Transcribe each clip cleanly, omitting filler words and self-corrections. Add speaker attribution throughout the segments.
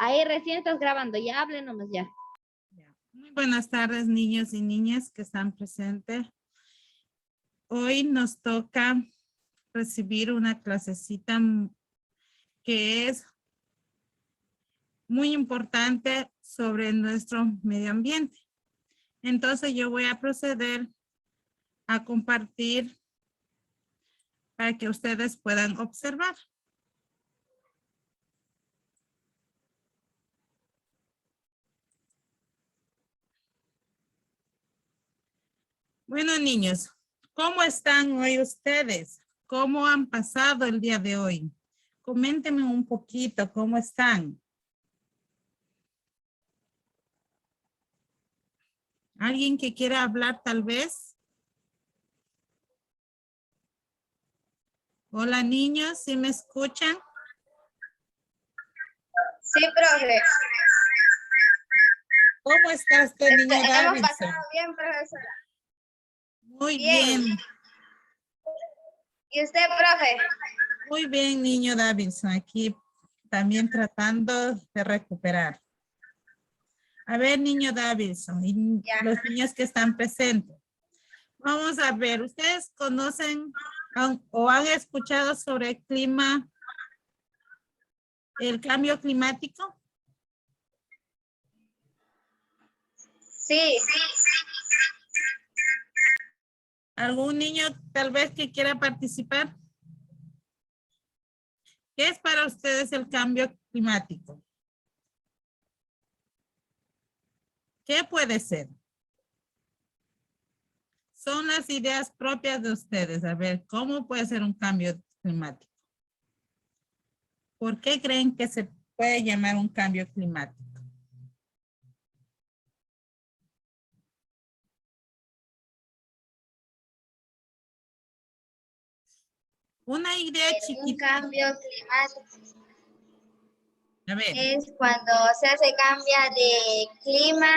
Speaker 1: Ahí recién estás grabando, ya hable nomás ya.
Speaker 2: Muy buenas tardes, niños y niñas que están presentes. Hoy nos toca recibir una clasecita que es muy importante sobre nuestro medio ambiente. Entonces yo voy a proceder a compartir para que ustedes puedan observar. Bueno, niños, ¿cómo están hoy ustedes? ¿Cómo han pasado el día de hoy? Coméntenme un poquito cómo están. ¿Alguien que quiera hablar tal vez? Hola niños, ¿sí me escuchan?
Speaker 3: Sí, profe.
Speaker 2: ¿Cómo está usted, niño
Speaker 3: Hemos
Speaker 2: Davidson?
Speaker 3: pasado bien, profesora.
Speaker 2: Muy bien.
Speaker 3: ¿Y usted, profe?
Speaker 2: Muy bien, niño Davidson. Aquí también tratando de recuperar. A ver, niño Davidson y
Speaker 3: Ya.
Speaker 2: los niños que están presentes. Vamos a ver, ¿ustedes conocen o han escuchado sobre el clima, el cambio climático?
Speaker 3: Sí.
Speaker 2: ¿Algún niño tal vez que quiera participar? ¿Qué es para ustedes el cambio climático? ¿Qué puede ser? Son las ideas propias de ustedes. A ver, ¿cómo puede ser un cambio climático? ¿Por qué creen que se puede llamar un cambio climático? Una idea
Speaker 3: Un
Speaker 2: chiquita.
Speaker 3: cambio climático
Speaker 2: A ver.
Speaker 3: es cuando se cambia de clima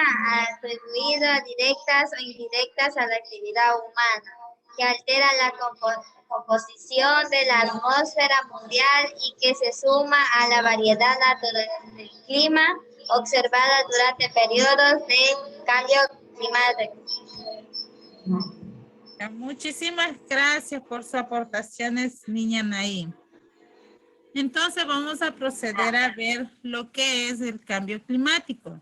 Speaker 3: atribuido directas o indirectas a la actividad humana, que altera la composición de la atmósfera mundial y que se suma a la variedad natural del clima observada durante periodos de cambio climático.
Speaker 2: Muchísimas gracias por sus aportaciones, niña Naí. Entonces vamos a proceder a ver lo que es el cambio climático.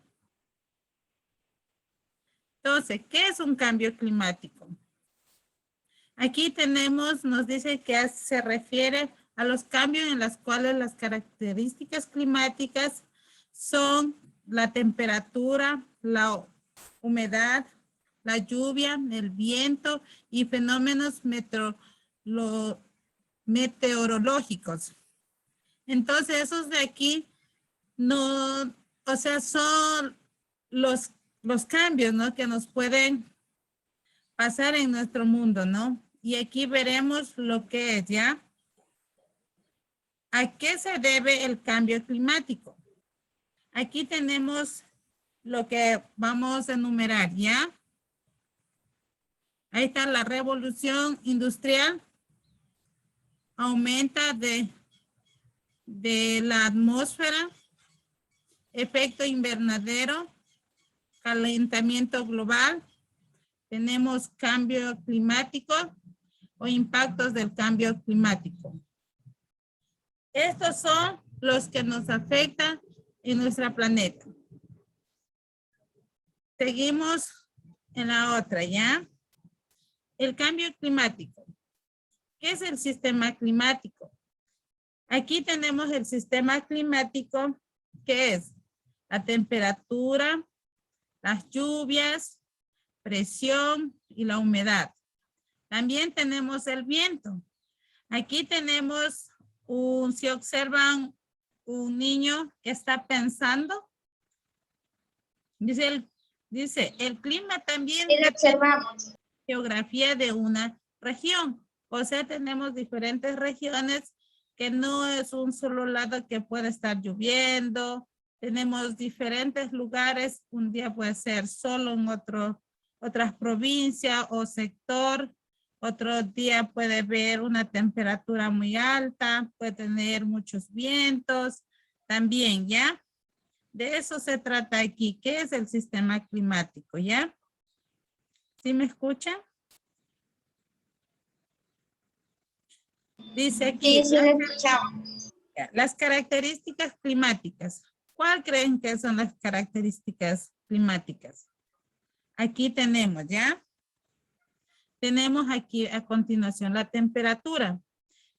Speaker 2: Entonces, ¿qué es un cambio climático? Aquí tenemos, nos dice que se refiere a los cambios en los cuales las características climáticas son la temperatura, la humedad, la lluvia, el viento y fenómenos meteorológicos. Entonces, esos de aquí no, o sea, son los cambios, ¿no? Que nos pueden pasar en nuestro mundo, ¿no? Y aquí veremos lo que es, ¿ya? ¿A qué se debe el cambio climático? Aquí tenemos lo que vamos a enumerar, ¿ya? Ahí está la revolución industrial. Aumenta de la atmósfera, efecto invernadero, calentamiento global. Tenemos cambio climático o impactos del cambio climático. Estos son los que nos afectan en nuestro planeta. Seguimos en la otra, ¿ya? El cambio climático. ¿Qué es el sistema climático? Aquí tenemos el sistema climático, que es la temperatura, las lluvias, presión y la humedad. También tenemos el viento. Aquí tenemos si observan un niño que está pensando, dice el clima también
Speaker 3: Y lo observamos.
Speaker 2: la geografía de una región. O sea, tenemos diferentes regiones que no es un solo lado que puede estar lloviendo. Tenemos diferentes lugares. Un día puede ser solo en otras provincias o sector. Otro día puede haber una temperatura muy alta, puede tener muchos vientos también, ¿ya? De eso se trata aquí. ¿Qué es el sistema climático? ¿Ya? ¿Sí me escuchan? Dice aquí,
Speaker 3: Sí, sí, lo escuchamos.
Speaker 2: las características climáticas. ¿Cuál creen que son las características climáticas? Aquí tenemos, ¿ya? Tenemos aquí a continuación la temperatura.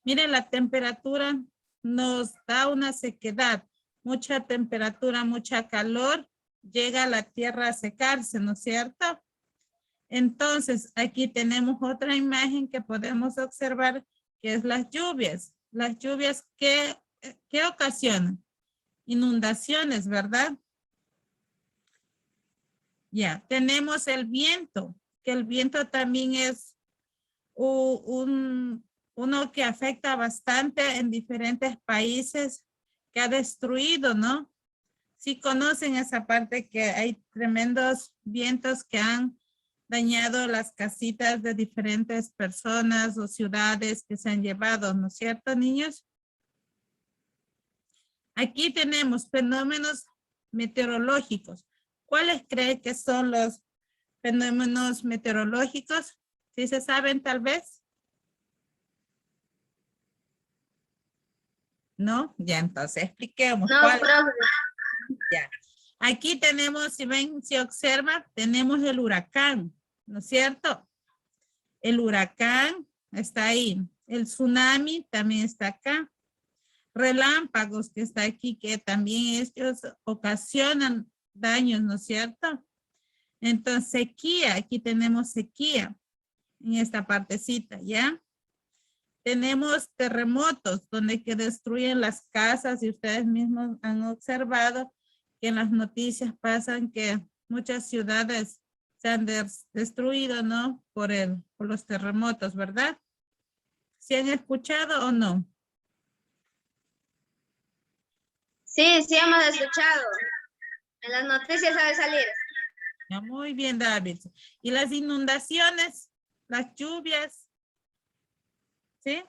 Speaker 2: Miren, la temperatura nos da una sequedad. Mucha temperatura, mucha calor, llega a la tierra a secarse, ¿no es cierto? Entonces, aquí tenemos otra imagen que podemos observar, que es las lluvias. Las lluvias, ¿qué ocasionan? Inundaciones, ¿verdad? Ya, tenemos el viento, que el viento también es uno que afecta bastante en diferentes países, que ha destruido, ¿no? Sí conocen esa parte que hay tremendos vientos que han dañado las casitas de diferentes personas o ciudades que se han llevado, ¿no es cierto, niños? Aquí tenemos fenómenos meteorológicos. ¿Cuáles creen que son los fenómenos meteorológicos? ¿Sí se saben tal vez? ¿No? Ya, entonces expliquemos.
Speaker 3: No,
Speaker 2: ¿Cuál?
Speaker 3: profe.
Speaker 2: Ya. Aquí tenemos, si ven, si observan, tenemos el huracán, ¿no es cierto? El huracán está ahí. El tsunami también está acá. Relámpagos que está aquí, que también ellos ocasionan daños, ¿no es cierto? Entonces, sequía, aquí tenemos sequía en esta partecita, ¿ya? Tenemos terremotos donde que destruyen las casas y ustedes mismos han observado que en las noticias pasan que muchas ciudades se han destruido, ¿no? Por los terremotos, ¿verdad? ¿Se han escuchado o no?
Speaker 3: Sí, sí hemos escuchado. En las noticias sabe salir.
Speaker 2: Ya, muy bien, David. ¿Y las inundaciones? Las lluvias, ¿sí?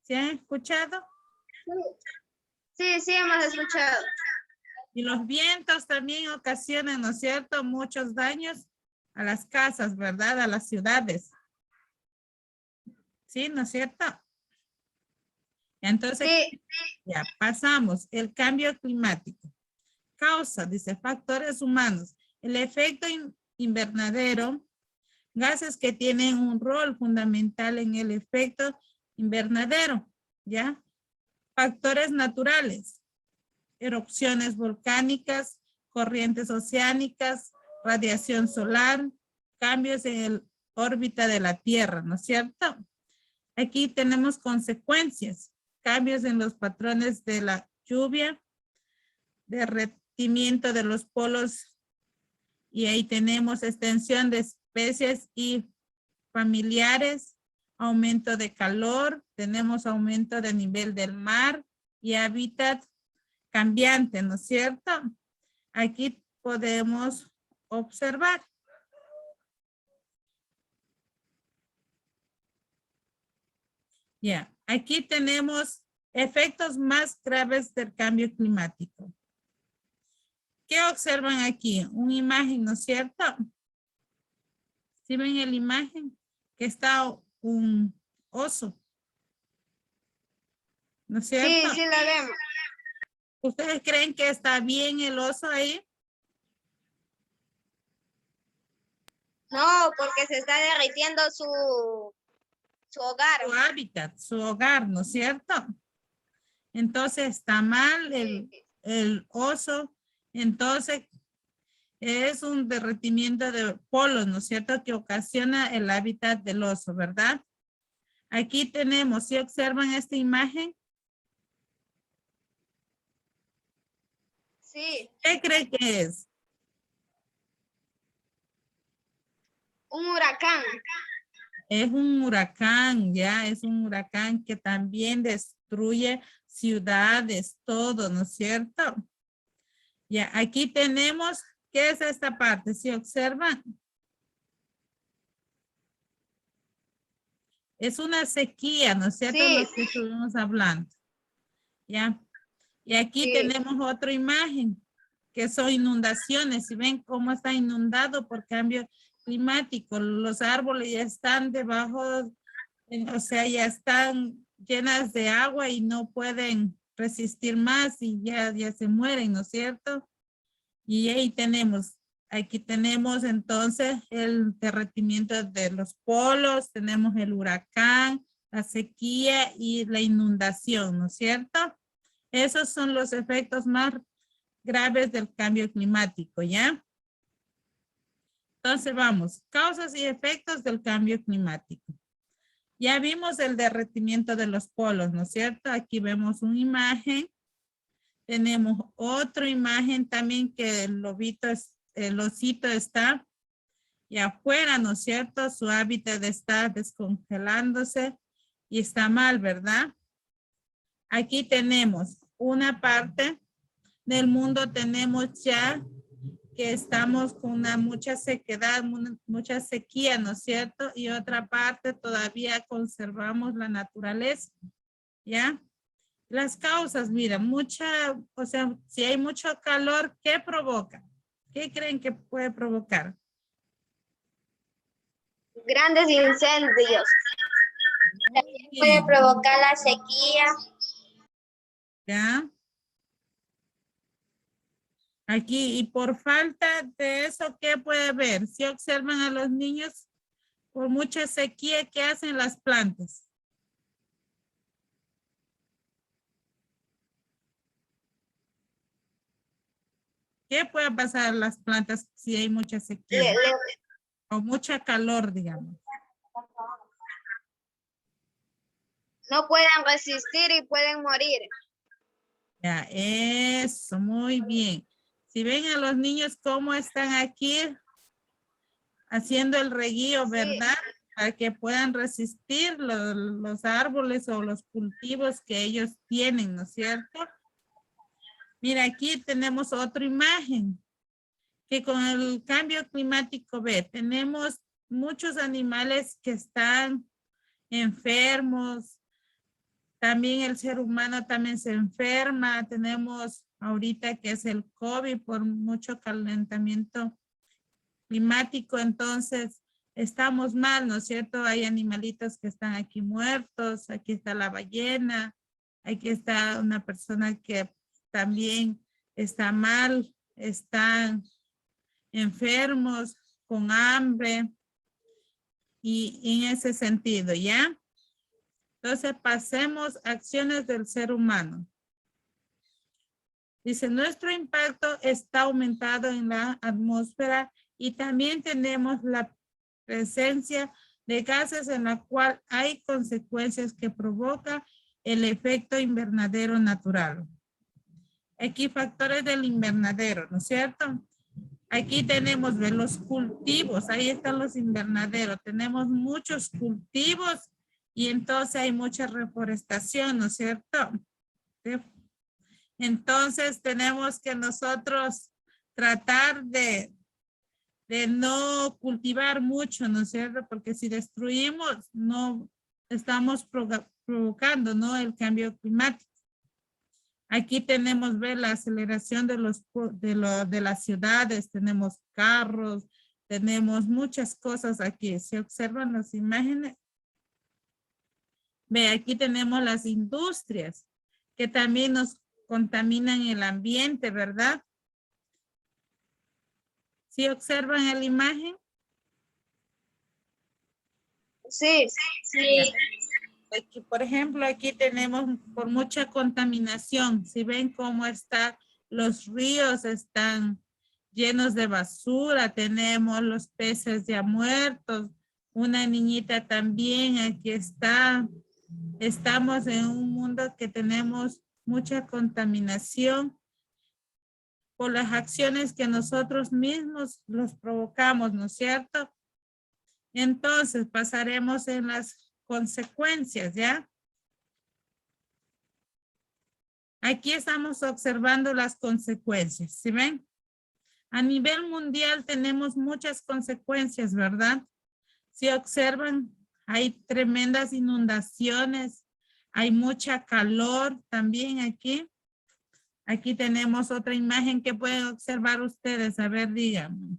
Speaker 2: ¿Se han escuchado?
Speaker 3: Sí, sí hemos escuchado.
Speaker 2: Y los vientos también ocasionan, ¿no es cierto?, muchos daños a las casas, ¿verdad? A las ciudades. ¿Sí? ¿No es cierto? Entonces,
Speaker 3: Sí,
Speaker 2: ya pasamos. El cambio climático. Causa, dice, factores humanos. El efecto invernadero, gases que tienen un rol fundamental en el efecto invernadero, ¿ya? Factores naturales, erupciones volcánicas, corrientes oceánicas, radiación solar, cambios en la órbita de la Tierra, ¿no es cierto? Aquí tenemos consecuencias, cambios en los patrones de la lluvia, derretimiento de los polos, y ahí tenemos extensión de especies y familiares, aumento de calor, tenemos aumento de nivel del mar y hábitat cambiante, ¿no es cierto? Aquí podemos observar. Ya, aquí tenemos efectos más graves del cambio climático. ¿Qué observan aquí? Una imagen, ¿no es cierto? ¿Sí ven la imagen? Que está un oso, ¿no es cierto?
Speaker 3: sí, sí la vemos.
Speaker 2: ¿Ustedes creen que está bien el oso ahí?
Speaker 3: No, porque se está derritiendo su hogar.
Speaker 2: Su hábitat, su hogar, ¿no es cierto? Entonces está mal el oso. Entonces es un derretimiento de polos, ¿no es cierto? Que ocasiona el hábitat del oso, ¿verdad? Aquí tenemos, si observan esta imagen,
Speaker 3: Sí,
Speaker 2: ¿qué creen que es?
Speaker 3: un huracán.
Speaker 2: Es un huracán, ya, es un huracán que también destruye ciudades, todo, ¿no es cierto? Ya, aquí tenemos, ¿qué es esta parte? Si observan, es una sequía, ¿no es cierto?
Speaker 3: Sí,
Speaker 2: Lo que estuvimos hablando, ¿ya? Y aquí
Speaker 3: sí.
Speaker 2: tenemos otra imagen. que son inundaciones. Si ven cómo está inundado por cambio climático, los árboles ya están debajo, o sea, ya están llenas de agua y no pueden resistir más y ya se mueren, ¿no es cierto? Y ahí tenemos, aquí tenemos entonces el derretimiento de los polos, tenemos el huracán, la sequía y la inundación, ¿no es cierto? Esos son los efectos más graves del cambio climático, ¿ya? Entonces vamos, causas y efectos del cambio climático. Ya vimos el derretimiento de los polos, ¿no es cierto? Aquí vemos una imagen. Tenemos otra imagen también que el osito está y afuera, ¿no es cierto? Su hábitat está descongelándose y está mal, ¿verdad? Aquí tenemos una parte del mundo, tenemos ya que estamos con mucha sequedad, mucha sequía, ¿no es cierto? Y otra parte todavía conservamos la naturaleza, ¿ya? Las causas, mira, o sea, si hay mucho calor, ¿qué provoca? ¿Qué creen que puede provocar?
Speaker 3: Grandes incendios. También puede provocar la sequía.
Speaker 2: ¿Ya? Aquí, y por falta de eso, ¿qué puede ver? Si observan a los niños, por mucha sequía, ¿qué hacen las plantas? ¿Qué puede pasar a las plantas si hay mucha sequía? O mucha calor, digamos.
Speaker 3: No pueden resistir y pueden morir.
Speaker 2: Ya, eso, muy bien. Si ven a los niños cómo están aquí haciendo el reguío, ¿verdad? Sí. Para que puedan resistir los árboles o los cultivos que ellos tienen, ¿no es cierto? Mira, aquí tenemos otra imagen, que con el cambio climático, tenemos muchos animales que están enfermos, también el ser humano también se enferma, tenemos ahorita que es el COVID por mucho calentamiento climático, entonces estamos mal, ¿no es cierto? Hay animalitos que están aquí muertos, aquí está la ballena, aquí está una persona que también está mal, están enfermos, con hambre, y en ese sentido, ¿ya? Entonces pasemos a acciones del ser humano. Dice, nuestro impacto está aumentado en la atmósfera y también tenemos la presencia de gases en la cual hay consecuencias que provoca el efecto invernadero natural. Aquí factores del invernadero, ¿no es cierto? Aquí tenemos los cultivos, ahí están los invernaderos. Tenemos muchos cultivos y entonces hay mucha reforestación, ¿no es cierto? ¿Sí? Entonces tenemos que nosotros tratar de no cultivar mucho, ¿no es cierto? Porque si destruimos, no estamos provocando, ¿no? El cambio climático. Aquí tenemos, la aceleración de las ciudades, tenemos carros, tenemos muchas cosas aquí. ¿Se observan las imágenes? Aquí tenemos las industrias que también nos contaminan el ambiente, ¿verdad? ¿Sí observan la imagen?
Speaker 3: Sí, sí.
Speaker 2: Aquí, por ejemplo, aquí tenemos por mucha contaminación. Si ven cómo están los ríos, están llenos de basura. Tenemos los peces ya muertos. Una niñita también aquí está. Estamos en un mundo que tenemos mucha contaminación por las acciones que nosotros mismos los provocamos, ¿no es cierto? Entonces pasaremos en las consecuencias, ¿ya? Aquí estamos observando las consecuencias, ¿sí ven? A nivel mundial tenemos muchas consecuencias, ¿verdad? Si observan, hay tremendas inundaciones, hay mucha calor también aquí. Aquí tenemos otra imagen que pueden observar ustedes. A ver, díganme.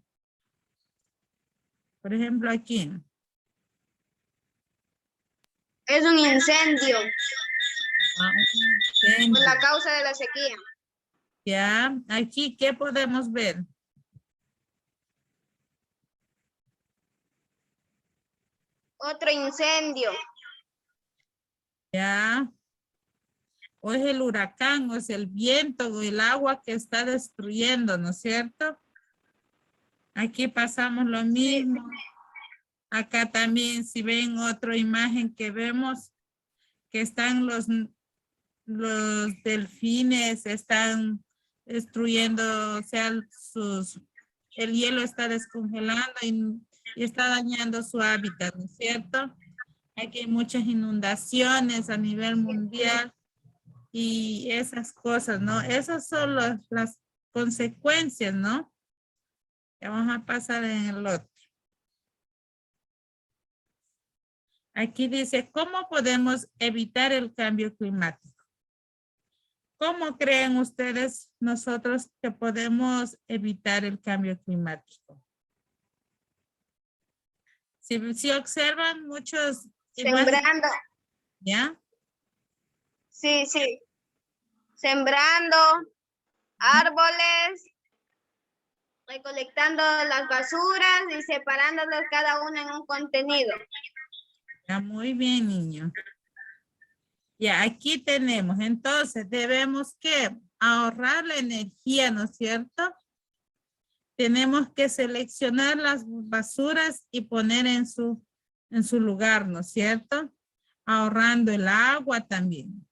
Speaker 2: Por ejemplo, aquí.
Speaker 3: Es un incendio
Speaker 2: Un
Speaker 3: por
Speaker 2: incendio.
Speaker 3: la causa de la sequía.
Speaker 2: Ya, aquí, ¿qué podemos ver?
Speaker 3: Otro incendio.
Speaker 2: Ya. O es el huracán, o es el viento, o el agua que está destruyendo, ¿no es cierto? Aquí pasamos lo mismo. Acá también, si ven otra imagen que vemos, que están los delfines, están destruyendo, o sea, el hielo está descongelando y está dañando su hábitat, ¿no es cierto? Aquí hay muchas inundaciones a nivel mundial y esas cosas, ¿no? Esas son las consecuencias, ¿no? Ya vamos a pasar en el otro. Aquí dice, ¿cómo podemos evitar el cambio climático? ¿Cómo creen ustedes nosotros que podemos evitar el cambio climático? Si observan muchos imágenes,
Speaker 3: Sembrando.
Speaker 2: ¿ya?
Speaker 3: Sí, sí. Sembrando árboles, recolectando las basuras y separándolas cada una en un contenido.
Speaker 2: Ya, muy bien, niño. Ya, aquí tenemos, entonces debemos que ahorrar la energía, ¿no es cierto? Tenemos que seleccionar las basuras y poner en su lugar, ¿no es cierto? Ahorrando el agua también.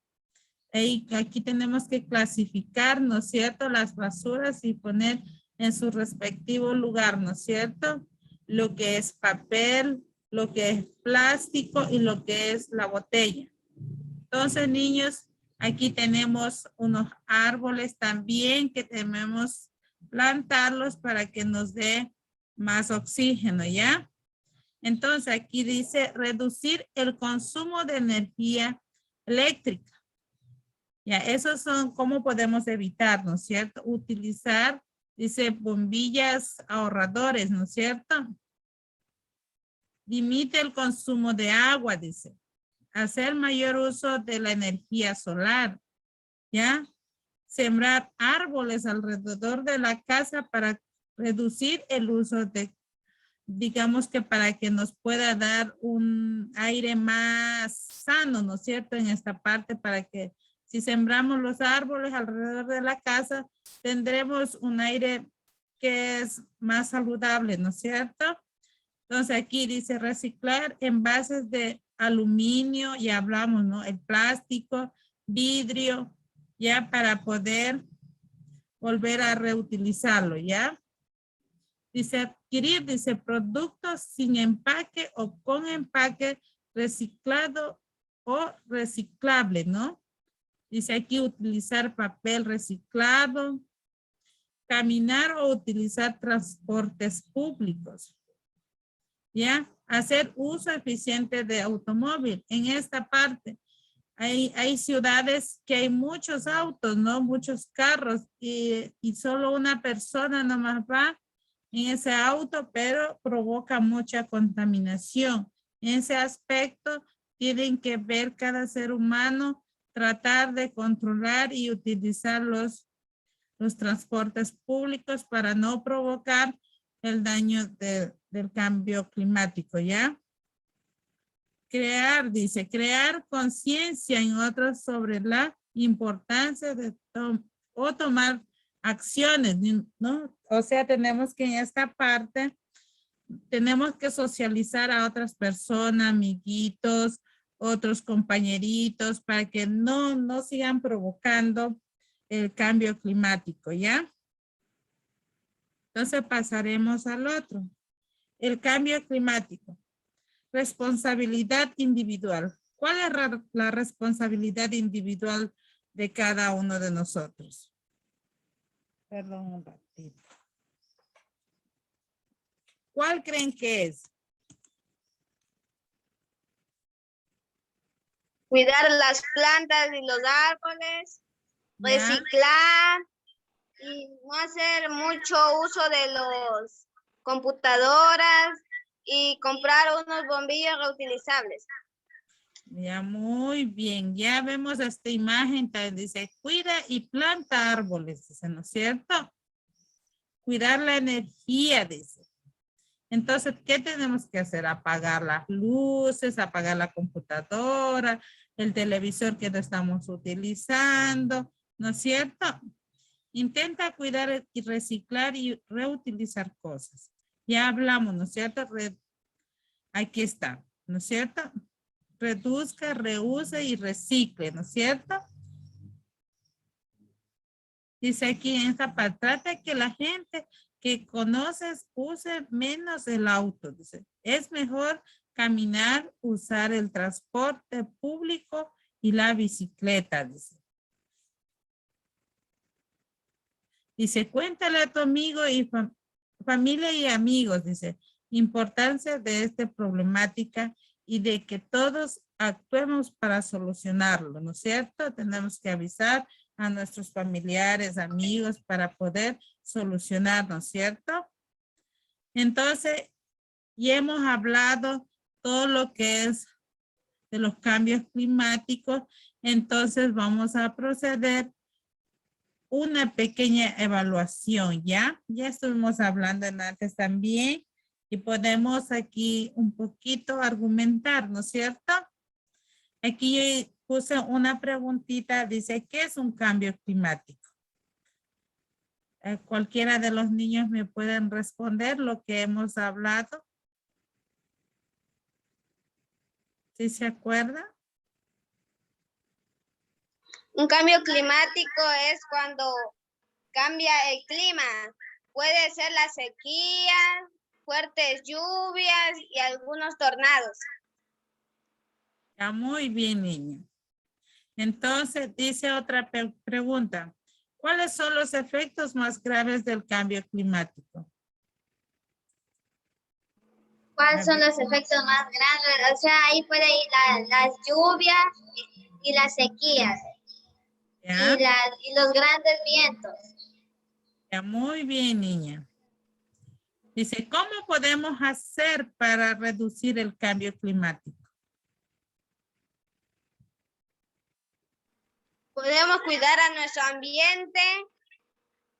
Speaker 2: Aquí tenemos que clasificar, ¿no es cierto? Las basuras y poner en su respectivo lugar, ¿no es cierto? Lo que es papel, lo que es plástico y lo que es la botella. Entonces, niños, aquí tenemos unos árboles también que debemos plantarlos para que nos dé más oxígeno, ¿ya? Entonces, aquí dice reducir el consumo de energía eléctrica. Ya, esos son cómo podemos evitar, ¿no es cierto? Utilizar, dice, bombillas ahorradores, ¿no es cierto? Limite el consumo de agua, dice. Hacer mayor uso de la energía solar, ¿ya? Sembrar árboles alrededor de la casa para reducir el uso de, digamos que para que nos pueda dar un aire más sano, ¿no es cierto? En esta parte para que si sembramos los árboles alrededor de la casa, tendremos un aire que es más saludable, ¿no es cierto? Entonces aquí dice reciclar envases de aluminio, ya hablamos, ¿no? El plástico, vidrio, ya para poder volver a reutilizarlo, ¿ya? Dice adquirir, dice productos sin empaque o con empaque reciclado o reciclable, ¿no? Dice aquí utilizar papel reciclado, caminar o utilizar transportes públicos. ¿Ya? Hacer uso eficiente de automóvil. En esta parte hay ciudades que hay muchos autos, ¿no? Muchos carros y solo una persona nomás va en ese auto, pero provoca mucha contaminación. En ese aspecto tienen que ver cada ser humano, tratar de controlar y utilizar los transportes públicos para no provocar el daño del cambio climático, ¿ya? Crear, dice, crear conciencia en otros sobre la importancia de tomar acciones, ¿no? O sea, tenemos que en esta parte, tenemos que socializar a otras personas, amiguitos, otros compañeritos, para que no sigan provocando el cambio climático, ¿ya? Entonces pasaremos al otro. El cambio climático. Responsabilidad individual. ¿Cuál es la responsabilidad individual de cada uno de nosotros? Perdón un ratito. ¿Cuál creen que es?
Speaker 3: Cuidar las plantas y los árboles. reciclar y no hacer mucho uso de los computadoras y comprar unos bombillos reutilizables.
Speaker 2: Ya, muy bien. Ya vemos esta imagen. Dice, cuida y planta árboles, dice, ¿no es cierto? Cuidar la energía, dice. Entonces, ¿qué tenemos que hacer? Apagar las luces, apagar la computadora, el televisor que no estamos utilizando, ¿no es cierto? Intenta cuidar y reciclar y reutilizar cosas. Ya hablamos, ¿no es cierto? Aquí está, ¿no es cierto? Reduzca, reuse y recicle, ¿no es cierto? Dice aquí en esta parte, trata que la gente que conoces use menos el auto. Dice, es mejor caminar, usar el transporte público y la bicicleta, dice. Dice, cuéntale a tu amigo y familia y amigos, dice, importancia de esta problemática y de que todos actuemos para solucionarlo, ¿no es cierto? Tenemos que avisar a nuestros familiares, amigos, para poder solucionar, ¿no es cierto? Entonces, ya hemos hablado todo lo que es de los cambios climáticos, entonces vamos a proceder una pequeña evaluación, ¿ya? Ya estuvimos hablando antes también y podemos aquí un poquito argumentar, ¿no es cierto? Aquí puse una preguntita, dice, ¿qué es un cambio climático? Cualquiera de los niños me pueden responder lo que hemos hablado. ¿Sí se acuerda?
Speaker 3: Un cambio climático es cuando cambia el clima. Puede ser la sequía, fuertes lluvias y algunos tornados.
Speaker 2: Ya, muy bien, niña. Entonces, dice otra pregunta. ¿Cuáles son los efectos más graves del cambio climático?
Speaker 3: ¿Cuáles son los efectos más grandes? O sea, ahí puede ir las lluvias y las sequías
Speaker 2: ¿Ya?
Speaker 3: y los grandes vientos.
Speaker 2: Ya, muy bien, niña. Dice, ¿cómo podemos hacer para reducir el cambio climático?
Speaker 3: Podemos cuidar a nuestro ambiente,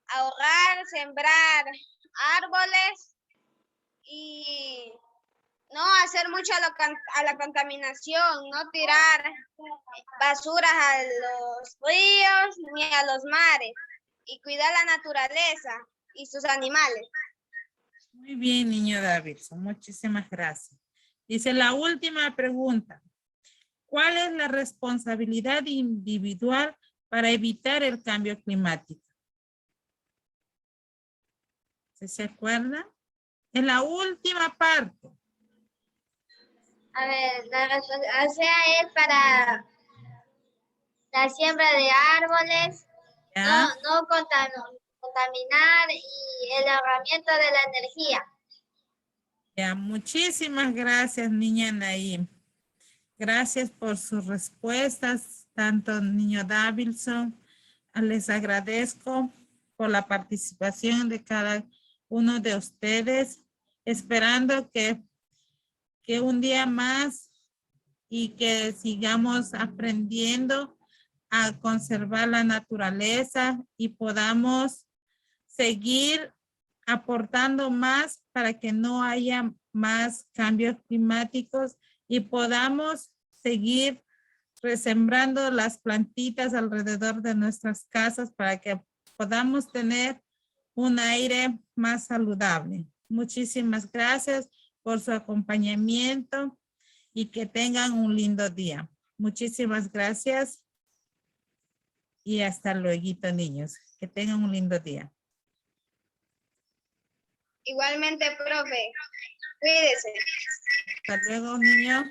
Speaker 3: ahorrar, sembrar árboles y no hacer mucho a la contaminación, no tirar basuras a los ríos ni a los mares y cuidar la naturaleza y sus animales.
Speaker 2: Muy bien, niño Davidson. Muchísimas gracias. Dice la última pregunta. ¿Cuál es la responsabilidad individual para evitar el cambio climático? ¿Se acuerda? En la última parte.
Speaker 3: A ver, o sea, es para la siembra de árboles,
Speaker 2: ¿Ya?
Speaker 3: no contaminar y el ahorramiento de la energía.
Speaker 2: Ya, muchísimas gracias, niña Naim. Gracias por sus respuestas, tanto niño Davidson. Les agradezco por la participación de cada uno de ustedes, esperando que un día más y que sigamos aprendiendo a conservar la naturaleza y podamos seguir aportando más para que no haya más cambios climáticos y podamos seguir resembrando las plantitas alrededor de nuestras casas para que podamos tener un aire más saludable. Muchísimas gracias por su acompañamiento y que tengan un lindo día. Muchísimas gracias y hasta luego, niños. Que tengan un lindo día.
Speaker 3: Igualmente, profe, cuídese.
Speaker 2: Hasta luego, niños.